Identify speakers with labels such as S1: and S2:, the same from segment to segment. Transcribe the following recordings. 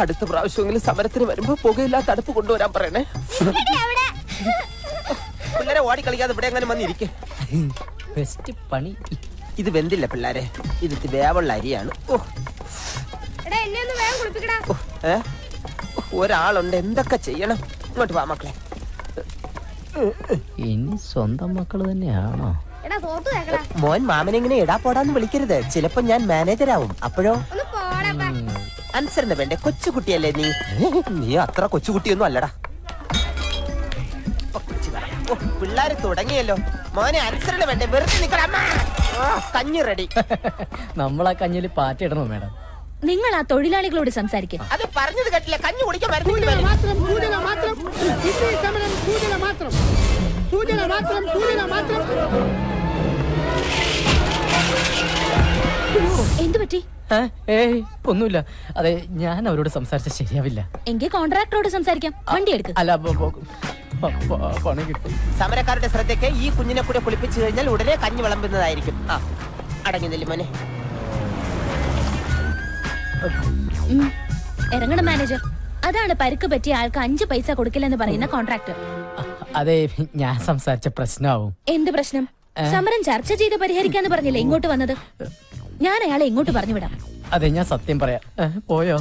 S1: അടുത്ത പ്രാവശ്യമെങ്കിലും സമരത്തിന് വരുമ്പോ പുകയില്ലാത്ത അടുപ്പ് കൊണ്ടുവരാൻ പറയണേ. പിള്ളേരെ ഓടി കളിക്കാതെ ഇവിടെ എങ്ങനെ വന്നിരിക്കേ.
S2: പണി
S1: ഇത് വെന്തില്ല പിള്ളേരെ, ഇത് വേവുള്ള അരിയാണ്. ഒരാളുണ്ട്, എന്തൊക്കെ ചെയ്യണം. ഇങ്ങോട്ട് വാ മക്കളെ.
S2: ഇനി സ്വന്തം മക്കള് തന്നെയാണോ?
S1: മോൻ മാമനെങ്ങനെ ഇടാ പോടാന്ന് വിളിക്കരുത്. ചിലപ്പോ ഞാൻ മാനേജരാവും. അപ്പോഴോ അനുസരണ വേണ്ടേ? കൊച്ചുകുട്ടിയല്ലേ നീ? നീ അത്ര കൊച്ചുകുട്ടിയൊന്നും അല്ലടാ. പിള്ളേര് തുടങ്ങിയല്ലോ. മോനെ അനുസരണ വേണ്ടേ? വെറുതെ നിക്കടാ. കഞ്ഞി റെഡി.
S2: നമ്മളാ കഞ്ഞില് പാറ്റിടണോ മേഡം?
S3: നിങ്ങൾ ആ തൊഴിലാളികളോട് സംസാരിക്കും.
S1: അത് പറഞ്ഞത് കേട്ടില്ല. കഞ്ഞി കുടിക്കാൻ
S3: എന്തു പറ്റി?
S2: ഒന്നുമില്ല. അതെ, ഞാൻ അവരോട് സംസാരിച്ച ശരിയാവില്ല.
S3: എങ്കിൽ കോൺട്രാക്ടറോട് സംസാരിക്കാം. വണ്ടി എടുക്കും.
S2: അല്ല, പണി കിട്ടും.
S1: സമരക്കാരുടെ ശ്രദ്ധയ്ക്ക് ഈ കുഞ്ഞിനെ കൂടെ കുളിപ്പിച്ചു കഴിഞ്ഞാൽ ഉടനെ കഞ്ഞി വിളമ്പുന്നതായിരിക്കും. അടങ്ങി നില്ല് മോനെ.
S3: ഇറങ്ങണം മാനേജർ. അതാണ് പരുക്ക് പറ്റിയ ആൾക്ക് 5 പൈസ കൊടുക്കില്ലെന്ന് പറയുന്ന കോൺട്രാക്ടർ.
S2: അതെ, ഞാൻ സംസാരിച്ച പ്രശ്നമാവും.
S3: എന്ത് പ്രശ്നം? സമരം ചർച്ച ചെയ്ത് പരിഹരിക്കാന്ന് പറഞ്ഞില്ലേ ഇങ്ങോട്ട് വന്നത്? ഞാൻ അയാളെ ഇങ്ങോട്ട് പറഞ്ഞു വിടാം.
S2: അതെ, ഞാൻ സത്യം പറയാം. പോയോ?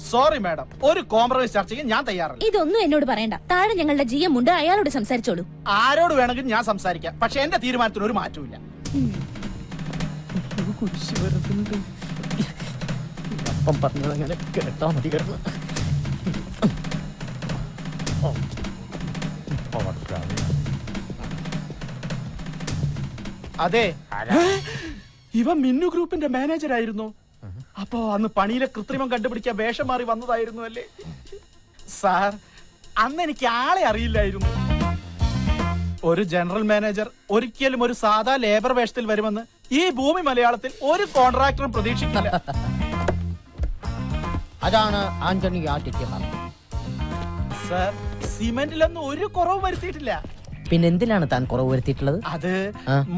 S4: സോറി മാഡം, ഒരു കോംപ്രമൈസ് ചർച്ചയ്ക്ക് ഞാൻ തയ്യാറല്ല.
S3: ഇതൊന്നും എന്നോട് പറയണ്ട. താഴെ ഞങ്ങളുടെ GM ഉണ്ട്, അയാളോട് സംസാരിച്ചോളൂ.
S4: ആരോട് വേണമെങ്കിലും ഞാൻ സംസാരിക്കാം, പക്ഷെ എന്റെ തീരുമാനത്തിന് ഒരു മാറ്റമില്ല.
S2: അപ്പം പറഞ്ഞതങ്ങനെ കേട്ടാ മതി.
S4: അതെ, ഇവ മിന്നു ഗ്രൂപ്പിന്റെ മാനേജർ ആയിരുന്നു. അപ്പോ അന്ന് പണിയിലെ കൃത്രിമം കണ്ടുപിടിക്കാൻ വേഷം മാറി വന്നതായിരുന്നു അല്ലേ സാർ? അന്ന് എനിക്ക് ആളെ അറിയില്ലായിരുന്നു. ഒരു ജനറൽ മാനേജർ ഒരിക്കലും ഒരു സാധാ ലേബർ വേഷത്തിൽ വരുമെന്ന് ഈ ഭൂമി മലയാളത്തിൽ ഒരു കോൺട്രാക്ടറും പ്രതീക്ഷിക്കില്ല.
S2: അതാണ് ആന്റണി ആറ്റിറ്റ്യൂഡ്.
S4: സാർ, സിമെന്റിലൊന്നും ഒരു കുറവ് വരുത്തിയിട്ടില്ല.
S2: പിന്നെന്തിനാണ് താൻ കുറവ് വരുത്തിയിട്ടുള്ളത്?
S4: അത്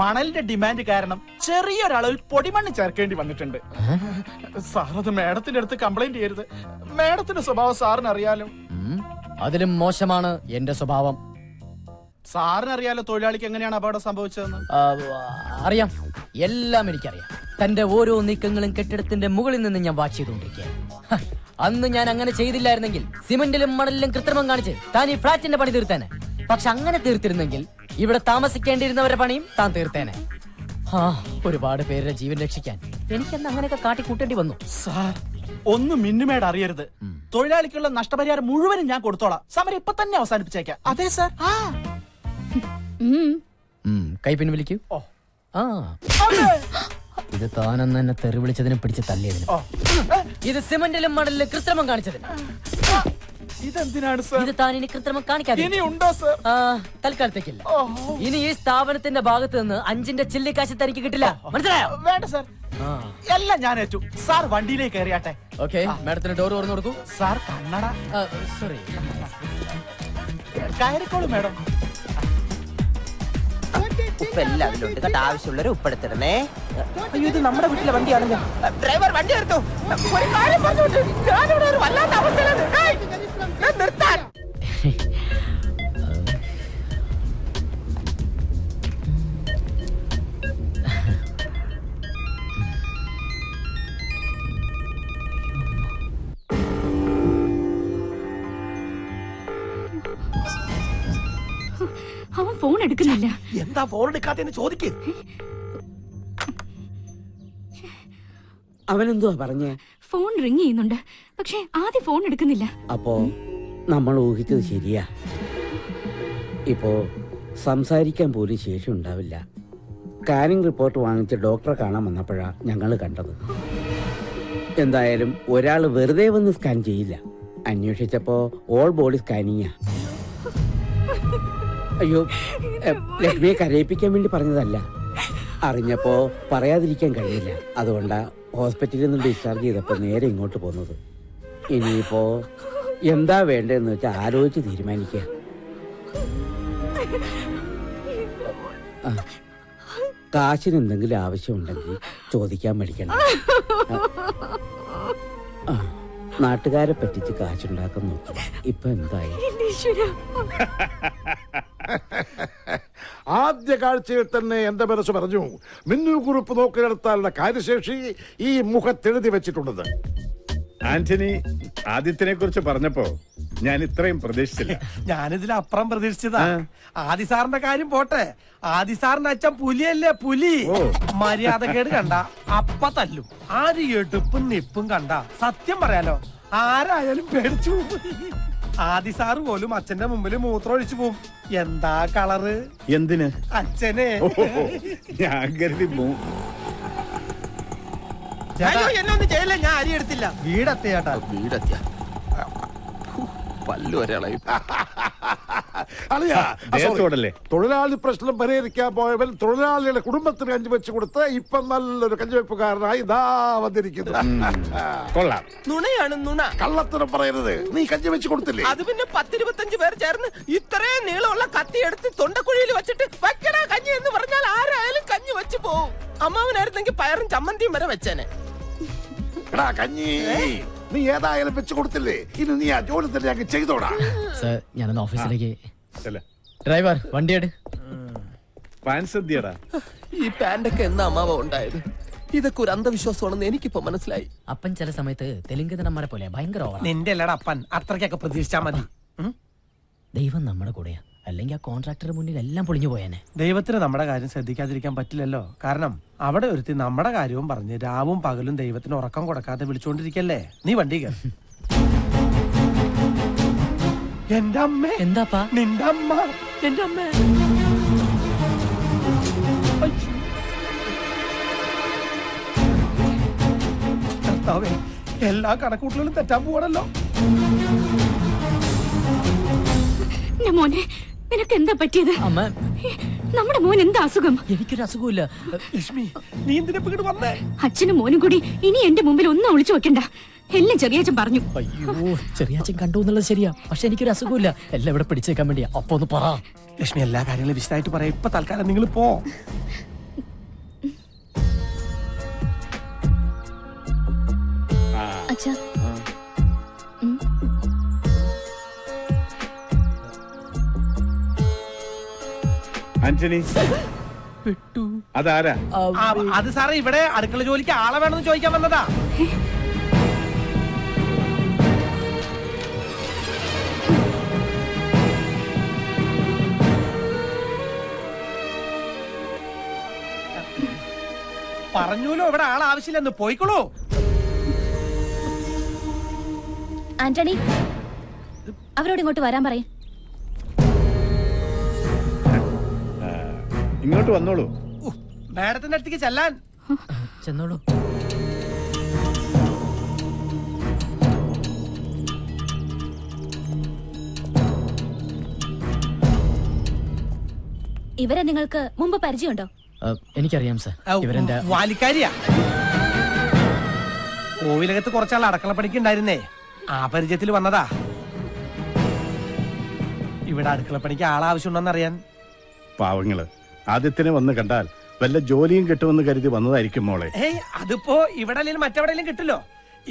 S4: മണലിന്റെ ഡിമാൻഡ് കാരണം ചെറിയൊരളവിൽ പൊടിമണ്ണ് ചേർക്കേണ്ടി വന്നിട്ടുണ്ട്. സാർ, അത് മേഡത്തിന്റെ അടുത്ത് കംപ്ലൈന്റ് ചെയ്യരുത്. മേഡത്തിന്റെ സ്വഭാവം സാറിന് അറിയാലോ.
S2: അതിലും മോശമാണ് എന്റെ സ്വഭാവം.
S4: സാറിനറിയാലോ തൊഴിലാളിക്ക് എങ്ങനെയാണ് അപകടം സംഭവിച്ചതെന്ന്.
S2: അറിയാം, എല്ലാം എനിക്കറിയാം. തന്റെ ഓരോ നീക്കങ്ങളും കെട്ടിടത്തിന്റെ മുകളിൽ നിന്ന് ഞാൻ വാച്ച് ചെയ്തുകൊണ്ടിരിക്കുകയാണ്. അന്ന് ഞാൻ അങ്ങനെ ചെയ്തില്ലായിരുന്നെങ്കിൽ സിമന്റിലും മണലിലും കൃത്രിമം കാണിച്ച് താൻ ഈ ഫ്ളാറ്റിന്റെ പണി തീർത്തേനെ. പക്ഷെ അങ്ങനെ തീർത്തിരുന്നെങ്കിൽ ഇവിടെ താമസിക്കേണ്ടിയിരുന്നവരുടെ പണിയും താൻ തീർത്തേനെ. ഒരുപാട് പേരുടെ ജീവൻ രക്ഷിക്കാൻ എനിക്കെന്ന് അങ്ങനെയൊക്കെ കാട്ടിക്കൂട്ടേണ്ടി വന്നു.
S4: സാർ, ഒന്നും മിന്നുമേട് അറിയരുത്. തൊഴിലാളിക്കുള്ള നഷ്ടപരിഹാരം മുഴുവനും ഞാൻ കൊടുത്തോളാം. സമരം ഇപ്പൊ തന്നെ അവസാനിപ്പിച്ചേക്കാം. അതെ സാർ.
S2: കൈ പിൻവലിക്കൂ. ഇത് താനെന്ന് എന്നെ തെറി വിളിച്ചതിനും പിടിച്ച് തല്ലിയതിനും, ഇത് സിമന്റിലും മണലിലും കൃത്രിമം കാണിച്ചതിന്.
S4: ഇതെന്തിനാണ് സാർ?
S2: ഇത് താൻ ഇനി കൃത്രിമം കാണിക്കാതെ
S4: ഉണ്ടോ സാർ?
S2: തൽക്കാലത്തേക്കില്ല. ഇനി ഈ സ്ഥാപനത്തിന്റെ ഭാഗത്ത് നിന്ന് 5ന്റെ ചില്ലിക്കാശ് തനിക്ക് കിട്ടില്ല. മനസ്സിലായോ?
S4: വേണ്ട സാർ, എല്ലാം ഞാൻ ഏറ്റു. സാർ വണ്ടിയിലേക്ക് കയറിയാട്ടെ.
S2: ഓക്കെ, മാഡത്തിന് ഡോർ തുറന്നു കൊടുക്കൂ.
S4: സാർ, കണ്ണട.
S2: സോറി,
S4: കയറിക്കോളൂ മാഡം.
S1: ഉപ്പ് എല്ലാം അതിലുണ്ട് കേട്ടോ. ആവശ്യമുള്ളവരെ ഉപ്പെടുത്തിടണേ. അയ്യോ, ഇത് നമ്മുടെ വീട്ടിലെ വണ്ടിയാണല്ലോ. ഡ്രൈവർ, വണ്ടി എടുത്തു. ഒരു കാര്യം പറഞ്ഞോണ്ട് ഞാനിവിടെ ഒരു വല്ലാത്ത അവസ്ഥയിലാണ്. നിർത്താൻ.
S3: അവൻ ഫോൺ എടുക്കുന്നില്ല.
S4: എന്താ ഫോൺ എടുക്കാത്തെന്ന് ചോദിക്ക്.
S5: അവനെന്തുവാ പറഞ്ഞേ?
S3: ഫോൺ റിങ് ചെയ്യുന്നുണ്ട്, പക്ഷെ ആദ്യം ഫോൺ എടുക്കുന്നില്ല.
S5: അപ്പോ നമ്മൾ ഊഹിച്ചത് ശരിയാ. ഇപ്പോ സംസാരിക്കാൻ പോലും ശേഷി ഉണ്ടാവില്ല. സ്കാനിംഗ് റിപ്പോർട്ട് വാങ്ങിച്ച് ഡോക്ടറെ കാണാൻ വന്നപ്പോഴാ ഞങ്ങൾ കണ്ടത്. എന്തായാലും ഒരാൾ വെറുതെ വന്ന് സ്കാൻ ചെയ്യില്ല. അന്വേഷിച്ചപ്പോ ഓൾ ബോഡി സ്കാനിങ്ങാ. അയ്യോ, ലക്ഷ്മിയെ കരയിപ്പിക്കാൻ വേണ്ടി പറഞ്ഞതല്ല. അറിഞ്ഞപ്പോ പറയാതിരിക്കാൻ കഴിയില്ല. അതുകൊണ്ടാ ഹോസ്പിറ്റലിൽ നിന്ന് ഡിസ്ചാർജ് ചെയ്തപ്പോ നേരെ ഇങ്ങോട്ട് പോകുന്നത്. ഇനിയിപ്പോ എന്താ വേണ്ടതെന്ന് വെച്ചാൽ ആലോചിച്ച് തീരുമാനിക്കുക. കാശിന് എന്തെങ്കിലും ആവശ്യമുണ്ടെങ്കിൽ ചോദിക്കാൻ മടിക്കണം. നാട്ടുകാരെ പറ്റിച്ച് കാശുണ്ടാക്കാൻ നോക്കി. ഇപ്പൊ എന്തായി?
S6: ആദ്യ കാഴ്ചയിൽ തന്നെ എന്റെ മനസ്സ് പറഞ്ഞു, മിന്നു കുറിപ്പ് നോക്കിയെടുത്താലുള്ള കാര്യശേഷി ഈ മുഖത്തെഴുതി വെച്ചിട്ടുള്ളത്.
S7: ആന്റണി ആദിത്യനെ കുറിച്ച് പറഞ്ഞപ്പോ ഞാൻ ഇത്രയും പ്രതീക്ഷിച്ചില്ല.
S4: ഞാനിതിലപ്പുറം പ്രതീക്ഷിച്ചതാ. ആദി സാറിന്റെ കാര്യം പോട്ടെ, ആദി സാറിന്റെ അച്ഛൻ പുലിയല്ലേ, പുലി. മര്യാദക്കേട് കണ്ട അപ്പ തല്ലും. ആര് എടുപ്പും നിപ്പും കണ്ട സത്യം പറയാലോ ആരായാലും പേടിച്ചു. ആദി സാറ് പോലും അച്ഛന്റെ മുമ്പിൽ മൂത്രം ഒഴിച്ചു പോവും. എന്താ കളറ്?
S7: എന്തിന്?
S4: അച്ഛനെ.
S7: ഞാൻ കരുതി
S1: എന്നൊന്നും ചെയ്യില്ല, ഞാൻ അരി എടുത്തില്ല.
S4: വീടെത്തിയാട്ടാ.
S1: വീടെത്തിയ പല്ലു ഒരാളായി.
S6: തൊഴിലാളി പ്രശ്നം പരിഹരിക്കാൻ പോയവൻ തൊഴിലാളിയുടെ കുടുംബത്തിന് കഞ്ഞി വെച്ച് കൊടുത്ത് ഇപ്പൊ നല്ലൊരു കഞ്ഞിവെപ്പുകാരനായി ഇതാ വന്നിരിക്കുന്നു.
S7: കൊള്ളാം.
S1: നുണയാണ് നുണ.
S6: കള്ളത്തരം പറയരുത്. നീ കഞ്ഞി വെച്ച് കൊടുത്തില്ലേ?
S1: അത് പിന്നെ 10-25 പേർ ചേർന്ന് ഇത്രയും നീളമുള്ള കത്തി എടുത്ത് തൊണ്ടക്കുഴിയിൽ വെച്ചിട്ട് വയ്ക്കണ കഞ്ഞി എന്ന് പറഞ്ഞാൽ ആരായാലും കഞ്ഞി വെച്ച് പോവും. അമ്മാവനായിരുന്നെങ്കിൽ പയറും ചമ്മന്തിയും വരെ വെച്ചേനെ.
S6: കഞ്ഞി നീ ഏതായാലും വെച്ച് കൊടുത്തില്ലേ? ഇനി നീ ആ ജോലി തന്നെ ഞങ്ങൾ ചെയ്തോടാ.
S2: സർ, ഞാനൊന്ന് ഓഫീസിലേക്ക്. ഡ്രൈവർ, വണ്ടിയെട്.
S1: ഈ പാന്റൊക്കെ എന്നാ അമ്മാവ ഉണ്ടായത്? ഇതൊക്കെ ഒരു അന്ധവിശ്വാസമാണെന്ന് എനിക്കിപ്പോ മനസ്സിലായി.
S2: അപ്പൻ ചില സമയത്ത് തെലുങ്ക് നടന്മാരെ പോലെ ഭയങ്കര ഓവറാ.
S4: നിന്റെ അല്ലട അപ്പൻ, അത്രയ്ക്കൊക്കെ പ്രതീക്ഷിച്ചാ മതി.
S2: ദൈവം നമ്മുടെ കൂടെയാ, അല്ലെങ്കിൽ ആ കോൺട്രാക്ടറുടെ മുന്നിൽ എല്ലാം പൊളിഞ്ഞു പോയേനെ.
S4: ദൈവത്തിന് നമ്മുടെ കാര്യം ശ്രദ്ധിക്കാതിരിക്കാൻ പറ്റില്ലല്ലോ. കാരണം അവിടെ ഒരുത്തി നമ്മുടെ കാര്യവും പറഞ്ഞ് രാവും പകലും ദൈവത്തിന് ഉറക്കം കൊടുക്കാതെ വിളിച്ചോണ്ടിരിക്കല്ലേ. നീ വണ്ടി കയറി. എന്റെ അമ്മ.
S2: എന്താപ്പാ?
S4: നിന്റെ അമ്മ. എന്റെ അമ്മ. എല്ലാ കണക്കൂട്ടലും തെറ്റാൻ പോവാണല്ലോ.
S3: മോനെ, നിനക്ക് എന്താ പറ്റിയത്?
S2: അമ്മ,
S3: നമ്മുടെ മോൻ എന്താ അസുഖം?
S2: എനിക്കൊരു അസുഖമില്ല.
S4: ലക്ഷ്മി, നീ എന്തിനാ ഇങ്ങോട്ട് വന്നേ?
S3: അച്ഛനും മോനും കൂടി ഇനി എന്റെ മുമ്പിൽ ഒന്നും ഒളിച്ചു വെക്കണ്ട. എല്ലാം ചെറിയച്ഛൻ പറഞ്ഞു.
S2: അയ്യോ, ചെറിയച്ഛൻ കണ്ടു എന്നുള്ളത് ശരിയാ, പക്ഷെ എനിക്കൊരു അസുഖമില്ല. എല്ലാം ഇവിടെ പിടിച്ചേക്കാൻ വേണ്ടിയാ. അപ്പൊ ഒന്ന് പറ
S4: ലക്ഷ്മി. എല്ലാ കാര്യങ്ങളും വിശദമായിട്ട് പറയാം. ഇപ്പൊ തൽക്കാലം നിങ്ങൾ പോ.
S3: അച്ഛാ,
S7: ആന്റണി, അതാരാ?
S4: അത് സാറേ, ഇവിടെ അടുക്കള ജോലിക്ക് ആളെ വേണമെന്ന് ചോദിക്കാൻ വന്നതാ. പറഞ്ഞൂലോ ഇവിടെ ആൾ ആവശ്യമില്ലെന്ന്. പോയിക്കോളൂ.
S3: ആന്റണി, അവരോട് ഇങ്ങോട്ട് വരാൻ പറയും.
S7: ഇങ്ങോട്ട് വന്നോളൂ.
S4: മാഡത്തിന്റെ അടുത്തേക്ക് ചെല്ലാൻ.
S2: ചെന്നോളൂ.
S3: ഇവരെ നിങ്ങൾക്ക് മുമ്പ് പരിചയമുണ്ടോ?
S2: എനിക്കറിയാം സർ, ഇവരെന്റെ
S4: വാലിക്കാരിയാ. കോവിലകത്ത് കുറച്ചാൾ അടുക്കളപ്പണിക്ക് ഉണ്ടായിരുന്നേ, ആ പരിചയത്തിൽ വന്നതാ. ഇവിടെ അടുക്കളപ്പണിക്ക് ആളാവശ്യമുണ്ടെന്ന് അറിയാൻ.
S7: പാവങ്ങള് ആദ്യത്തിനെ വന്ന് കണ്ടാൽ വല്ല ജോലിയും കിട്ടുമെന്ന് കരുതി വന്നതായിരിക്കും മോളെ.
S4: അതിപ്പോ ഇവിടെ അല്ലെങ്കിൽ മറ്റെവിടെയെങ്കിലും കിട്ടില്ലോ.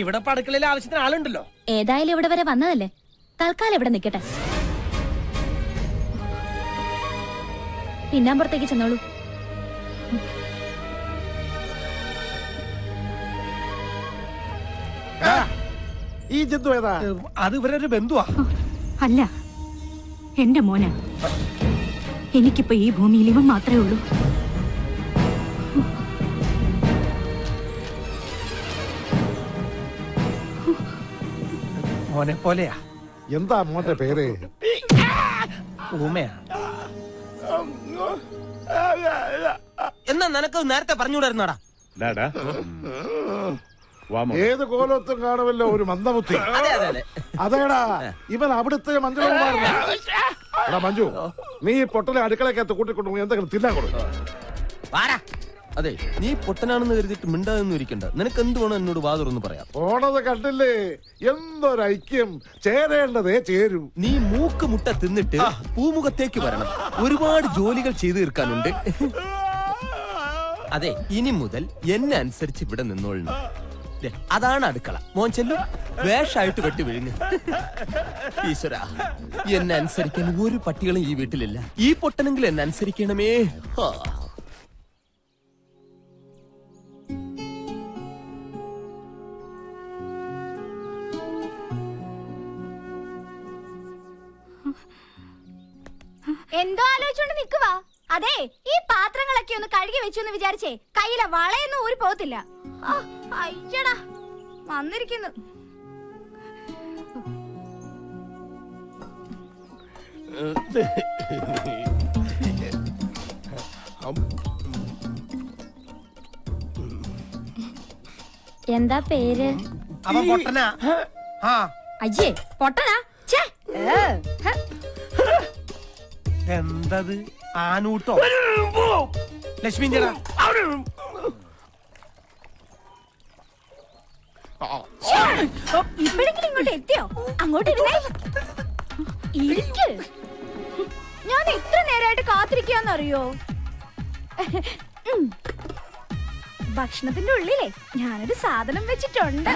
S4: ഇവിടെ ഇപ്പൊ അടുക്കളയിൽ ആവശ്യത്തിന് ആളുണ്ടല്ലോ.
S3: ഏതായാലും ഇവിടെ വരെ വന്നതല്ലേ, തൽക്കാലം ഇവിടെ നിൽക്കട്ടെ. പിന്നാമ്പുറത്തേക്ക് ചെന്നോളൂ.
S6: ഈ ജന്തു ഏതാ?
S4: അത് ഇവരൊരു ബന്ധുവാ.
S3: അല്ല, എന്റെ മോനാ. എനിക്കിപ്പോ ഈ ഭൂമിയിൽ ഇവൻ മാത്രമേ ഉള്ളൂ.
S4: മോനെ പോലെയാ.
S6: എന്താ മോന്റെ പേര്?
S4: ഊമയാ.
S1: എന്നാ നിനക്ക് നേരത്തെ പറഞ്ഞുകൂടായിരുന്നോടാ?
S6: ഏത് കോലത്തും കാണുമല്ലോ ഒരു മന്ദബുദ്ധി. അതേടാ, ഇവൻ അവിടുത്തെ മഞ്ജുകുമാരനാ. മഞ്ജു, നീ പൊട്ടലെ അടുക്കളക്കകത്ത് കൂട്ടിക്കൊണ്ടു എന്തെങ്കിലും തിന്നാൻ കൊടുക്കും.
S1: അതെ, നീ പൊട്ടനാണെന്ന് കരുതിട്ട് മിണ്ടാതൊന്നും ഇരിക്കണ്ട. നിനക്ക് എന്ത് വേണം എന്നോട് വാ തുറന്ന് പറയാം.
S6: പോണത് കണ്ടില്ലേ, എന്തൊരൈക്യം. ചേരേണ്ടതേ ചേരൂ.
S1: നീ മൂക്ക് മുട്ട തിന്നിട്ട് പൂമുഖത്തേക്ക് വരണം. ഒരുപാട് ജോലികൾ ചെയ്തു തീർക്കാനുണ്ട്. അതെ, ഇനി മുതൽ എന്നെ അനുസരിച്ച് ഇവിടെ നിന്നോളണം. അതാണ് അടുക്കള. മോൻ ചെല്ലു, വേഷായിട്ട് വെട്ടി വിഴുങ്ങ്. ഈശ്വര, എന്നെ അനുസരിക്കാൻ ഒരു പട്ടികളും ഈ വീട്ടിലില്ല. ഈ പൊട്ടനെങ്കിലും എന്നെ അനുസരിക്കണമേ.
S8: എന്തോ ആലോചിച്ചോണ്ട് നിക്കുവാ. അതെ, ഈ പാത്രങ്ങളൊക്കെ ഒന്ന് കഴുകി വെച്ചു എന്ന് വിചാരിച്ചേ കയ്യിലെ വളയൊന്നും ഊരി പോകത്തില്ല. അയ്യടാ വന്നിരിക്കുന്നു. എന്താ പേര്?
S1: അവൻ പൊട്ടനാ.
S8: അയ്യേ പൊട്ടനാ.
S1: എന്തത് ആനൂട്ടോ? ലക്ഷ്മി ചേട്ടാ,
S8: ഇപ്പോഴെങ്കിലും ഇങ്ങോട്ട് എത്തിയോ? അങ്ങോട്ട് ഇരുന്നേ. ഇരിക്ക്. ഞാൻ എത്ര നേരമായിട്ട് കാത്തിരിക്കാന്നറിയോ? ഭക്ഷണത്തിന്റെ ഉള്ളിലേ ഞാനൊരു സാധനം വെച്ചിട്ടുണ്ട്.